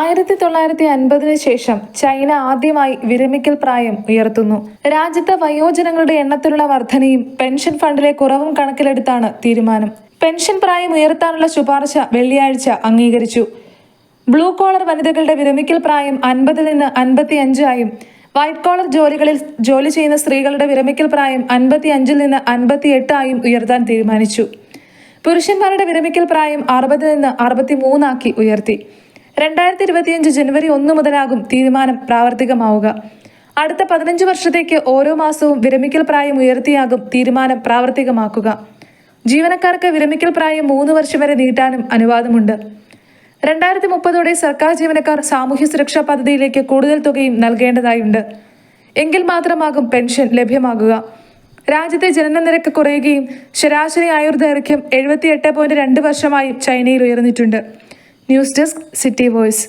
1950 ശേഷം ചൈന ആദ്യമായി വിരമിക്കൽ പ്രായം ഉയർത്തുന്നു. രാജ്യത്തെ വയോജനങ്ങളുടെ എണ്ണത്തിലുള്ള വർധനയും പെൻഷൻ ഫണ്ടിലെ കുറവും കണക്കിലെടുത്താണ് തീരുമാനം. പെൻഷൻ പ്രായം ഉയർത്താനുള്ള ശുപാർശ വെള്ളിയാഴ്ച അംഗീകരിച്ചു. ബ്ലൂ കോളർ വനിതകളുടെ വിരമിക്കൽ പ്രായം 50 നിന്ന് 55 ആയും വൈറ്റ് കോളർ ജോലികളിൽ ജോലി ചെയ്യുന്ന സ്ത്രീകളുടെ വിരമിക്കൽ പ്രായം 55 നിന്ന് 58 ആയും ഉയർത്താൻ തീരുമാനിച്ചു. പുരുഷന്മാരുടെ വിരമിക്കൽ പ്രായം 60 നിന്ന് 63 ആക്കി ഉയർത്തി. 2025 ജനുവരി 1 മുതലാകും തീരുമാനം പ്രാവർത്തികമാവുക. അടുത്ത 15 വർഷത്തേക്ക് ഓരോ മാസവും വിരമിക്കൽ പ്രായം ഉയർത്തിയാകും തീരുമാനം പ്രാവർത്തികമാക്കുക. ജീവനക്കാർക്ക് വിരമിക്കൽ പ്രായം 3 വർഷം വരെ നീട്ടാനും അനുവാദമുണ്ട്. 2030 സർക്കാർ ജീവനക്കാർ സാമൂഹ്യ സുരക്ഷാ പദ്ധതിയിലേക്ക് കൂടുതൽ തുകയും നൽകേണ്ടതായുണ്ട്. എങ്കിൽ മാത്രമാകും പെൻഷൻ ലഭ്യമാകുക. രാജ്യത്തെ ജനന നിരക്ക് കുറയുകയും ശരാശരി ആയുർദൈർഘ്യം 78.2 വർഷമായി ചൈനയിൽ ഉയർന്നിട്ടുണ്ട്. News desk city voice.